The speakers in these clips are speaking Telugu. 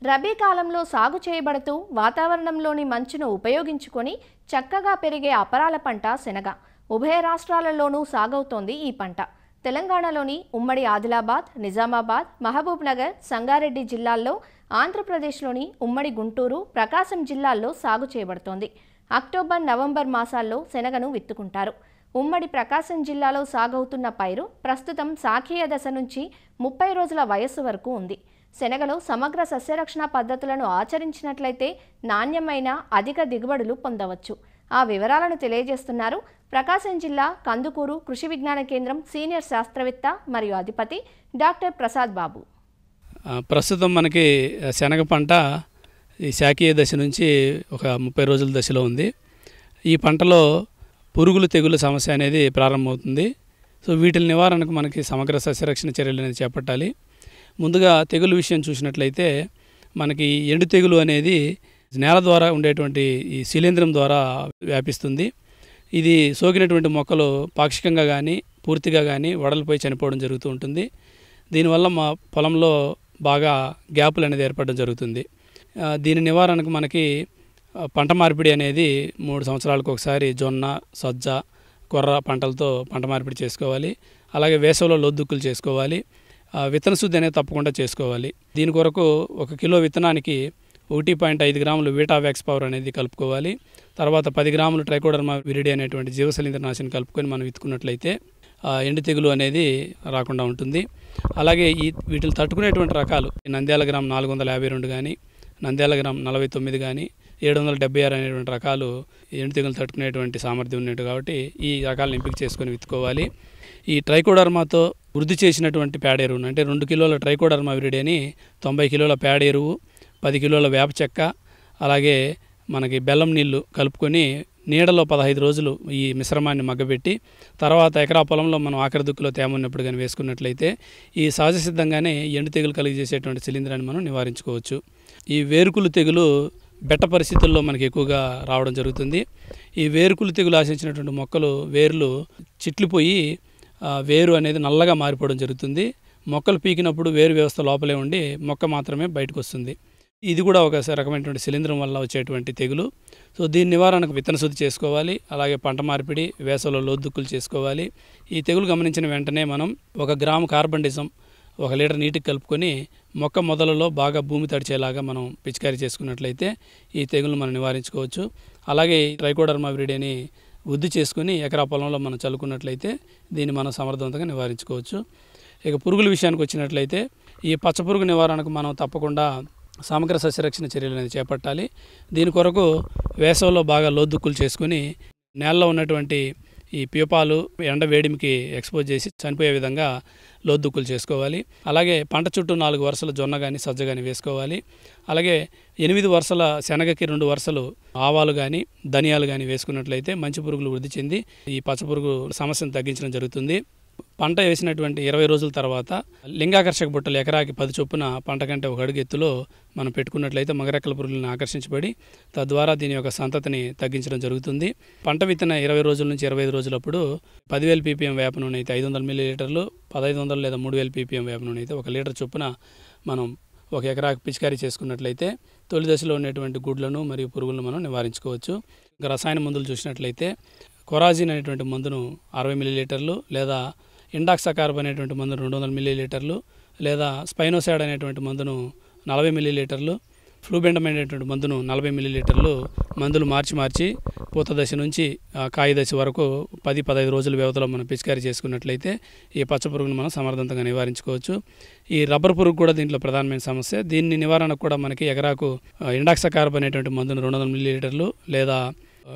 రబీ కాలంలో సాగు చేయబడుతూ వాతావరణంలోని మంచును ఉపయోగించుకొని చక్కగా పెరిగే అపరాల పంట శనగ. ఉభయ రాష్ట్రాలలోనూ సాగవుతోంది ఈ పంట. తెలంగాణలోని ఉమ్మడి ఆదిలాబాద్, నిజామాబాద్, మహబూబ్ నగర్, సంగారెడ్డి జిల్లాల్లో, ఆంధ్రప్రదేశ్లోని ఉమ్మడి గుంటూరు, ప్రకాశం జిల్లాల్లో సాగు చేయబడుతోంది. అక్టోబర్, నవంబర్ మాసాల్లో శనగను విత్తుకుంటారు. ఉమ్మడి ప్రకాశం జిల్లాలో సాగవుతున్న పైరు ప్రస్తుతం శాఖీయ దశ నుంచి 30 రోజుల వయస్సు వరకు ఉంది. శనగలో సమగ్ర సస్యరక్షణ పద్ధతులను ఆచరించినట్లయితే నాణ్యమైన అధిక దిగుబడులు పొందవచ్చు. ఆ వివరాలను తెలియజేస్తున్నారు ప్రకాశం జిల్లా కందుకూరు కృషి విజ్ఞాన కేంద్రం సీనియర్ శాస్త్రవేత్త మరియు అధిపతి డాక్టర్ ప్రసాద్ బాబు. ప్రస్తుతం మనకి శనగ పంట ఈ శాఖీయ దశ నుంచి ఒక 30 రోజుల దశలో ఉంది. ఈ పంటలో పురుగులు తెగులు సమస్య అనేది ప్రారంభమవుతుంది. సో వీటి నివారణకు మనకి సమగ్ర సస్యరక్షణ చర్యలు అనేది చేపట్టాలి. ముందుగా తెగులు విషయం చూసినట్లయితే మనకి ఎండు తెగులు అనేది నేల ద్వారా ఉండేటువంటి ఈ శిలీంధ్రం ద్వారా వ్యాపిస్తుంది. ఇది సోకినటువంటి మొక్కలు పాక్షికంగా కానీ పూర్తిగా కానీ వడలిపోయి చనిపోవడం జరుగుతూ ఉంటుంది. దీనివల్ల మా పొలంలో బాగా గ్యాపులు అనేది ఏర్పడడం జరుగుతుంది. దీని నివారణకు మనకి పంట మార్పిడి అనేది 3 సంవత్సరాలకు ఒకసారి జొన్న, సజ్జ, కొర్ర పంటలతో పంట మార్పిడి చేసుకోవాలి. అలాగే వేసవిలో లోద్దుక్కులు చేసుకోవాలి. విత్తన శుద్ధి అనేది తప్పకుండా చేసుకోవాలి. దీని కొరకు 1 కిలో విత్తనానికి 1.5 గ్రాములు వీటావాక్స్ పవర్ అనేది కలుపుకోవాలి. తర్వాత 10 గ్రాములు ట్రైకోడర్మా విరిడి అనేటువంటి జీవశిలీంద్రనాశిని కలుపుకొని మనం విత్తుకున్నట్లయితే ఎండు తెగులు అనేది రాకుండా ఉంటుంది. అలాగే వీటిని తట్టుకునేటువంటి రకాలు నంద్యాల గ్రామ్ 452 కానీ, నంద్యాల గ్రామ్ 49 కానీ, 776 అనేటువంటి రకాలు ఎండు తెగులు తట్టుకునేటువంటి సామర్థ్యం ఉన్నట్టు కాబట్టి ఈ రకాలను ఎంపిక చేసుకొని విత్తుకోవాలి. ఈ ట్రైకోడర్మాతో వృద్ధి చేసినటువంటి పేడ ఎరువును అంటే 2 కిలోల ట్రైకోడర్మా విరిడి అని 90 కిలోల పేడ ఎరువు, 10 కిలోల వేప చెక్క, అలాగే మనకి బెల్లం నీళ్లు కలుపుకొని నీడలో 15 రోజులు ఈ మిశ్రమాన్ని మగ్గబెట్టి తర్వాత ఎకరా పొలంలో మనం ఆఖరి దుక్కులో తేమ ఉన్నప్పుడు కానీ వేసుకున్నట్లయితే ఈ సహజ సిద్ధంగానే ఎండు తెగులు కలిగజేసేటువంటి శిలీంధ్రాన్ని మనం నివారించుకోవచ్చు. ఈ వేరుకులు తెగులు బెట్ట పరిస్థితుల్లో మనకి ఎక్కువగా రావడం జరుగుతుంది. ఈ వేరుకులు తెగులు ఆశించినటువంటి మొక్కలు వేర్లు చిట్లిపోయి వేరు అనేది నల్లగా మారిపోవడం జరుగుతుంది. మొక్కలు పీకినప్పుడు వేరు వ్యవస్థ లోపలే ఉండి మొక్క మాత్రమే బయటకు వస్తుంది. ఇది కూడా ఒక రకమైనటువంటి శిలీంధ్రం వల్ల వచ్చేటువంటి తెగులు. సో దీని నివారణకు విత్తన శుద్ధి చేసుకోవాలి. అలాగే పంట మార్పిడి, వేసవిలో లోద్దుక్కులు చేసుకోవాలి. ఈ తెగులు గమనించిన వెంటనే మనం 1 గ్రాము కార్బండిజం 1 లీటర్ నీటికి కలుపుకొని మొక్క మొదలలో బాగా భూమి తడిచేలాగా మనం పిచికారీ చేసుకున్నట్లయితే ఈ తెగులు మనం నివారించుకోవచ్చు. అలాగే ట్రైకోడర్మా విరిడిని వృద్ధి చేసుకుని ఎకరా పొలంలో మనం చల్లుకున్నట్లయితే దీన్ని మనం సమర్థవంతంగా నివారించుకోవచ్చు. ఇక పురుగుల విషయానికి వచ్చినట్లయితే ఈ పచ్చపురుగు నివారణకు మనం తప్పకుండా సమగ్ర సస్యరక్షణ చర్యలు అనేది చేపట్టాలి. దీని కొరకు వేసవిలో బాగా లోద్దుక్కులు చేసుకుని నేలలో ఉన్నటువంటి ఈ పీపాలు ఎండ వేడిమికి ఎక్స్పోజ్ చేసి చనిపోయే విధంగా లోద్దుక్కులు చేసుకోవాలి. అలాగే పంట చుట్టూ 4 వరుసల జొన్న కానీ సజ్జ కానీ వేసుకోవాలి. అలాగే 8 వరుసల శనగకి 2 వరుసలు ఆవాలు కానీ ధనియాలు కానీ వేసుకున్నట్లయితే మంచి పురుగులు వృద్ధి చెంది ఈ పచ్చపురుగు సమస్యను తగ్గించడం జరుగుతుంది. పంట వేసినటువంటి 20 రోజుల తర్వాత లింగాకర్షక బుట్టలు ఎకరాకి 10 చొప్పున పంట కంటే 1 అడుగు ఎత్తులో మనం పెట్టుకున్నట్లయితే మగరెక్కల పురుగులను ఆకర్షించబడి తద్వారా దీని యొక్క సంతతిని తగ్గించడం జరుగుతుంది. పంట విత్తన 20 రోజుల నుంచి 25 రోజులప్పుడు 10,000 ppm వేప నూనె అయితే 500 మిల్లీలీటర్లు, 1500 లేదా 3000 ppm వేప నూనె అయితే 1 లీటర్ చొప్పున మనం 1 ఎకరాకు పిచికారీ చేసుకున్నట్లయితే తొలి దశలో ఉన్నటువంటి గుడ్లను మరియు పురుగులను మనం నివారించుకోవచ్చు. ఇంకా రసాయన మందులు చూసినట్లయితే కొరాజిన్ అనేటువంటి మందును 60 మిల్లీలీటర్లు లేదా ఇండాక్సాకార్బ్ అనేటువంటి మందును 200 మిల్లీలీటర్లు లేదా స్పైనోసాడ్ అనేటువంటి మందును 40 మిల్లీలీటర్లు, ఫ్లూబెండమ్ అనేటువంటి మందును 40 మిల్లీలీటర్లు మందులు మార్చి పూత దశ నుంచి కాయ దశ వరకు 10-15 రోజుల వ్యవధిలో మనం పిచికారీ చేసుకున్నట్లయితే ఈ పచ్చ పురుగును మనం సమర్థవంతంగా నివారించుకోవచ్చు. ఈ రబ్బర్ పురుగు కూడా దీంట్లో ప్రధానమైన సమస్య. దీన్ని నివారణకు కూడా మనకి ఎకరాకు ఇండాక్సాకార్బ్ అనేటువంటి మందును 200 మిల్లీలీటర్లు లేదా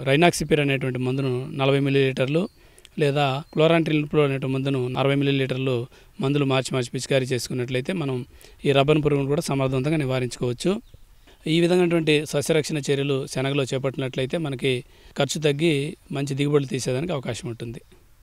రైనాక్సిపిర్ అనేటువంటి మందును 40 మిల్లీలీటర్లు లేదా క్లోరాంట్రిన్ప్రో అనేటువంటి మందును 60 మిల్లీలీటర్లు మందులు మార్చి పిచికారీ చేసుకున్నట్లయితే మనం ఈ రబ్బర్ పురుగును కూడా సమర్థవంతంగా నివారించుకోవచ్చు. ఈ విధమైనటువంటి సస్యరక్షణ చర్యలు శనగలో చేపట్టినట్లయితే మనకి ఖర్చు తగ్గి మంచి దిగుబడులు తీసేదానికి అవకాశం ఉంటుంది.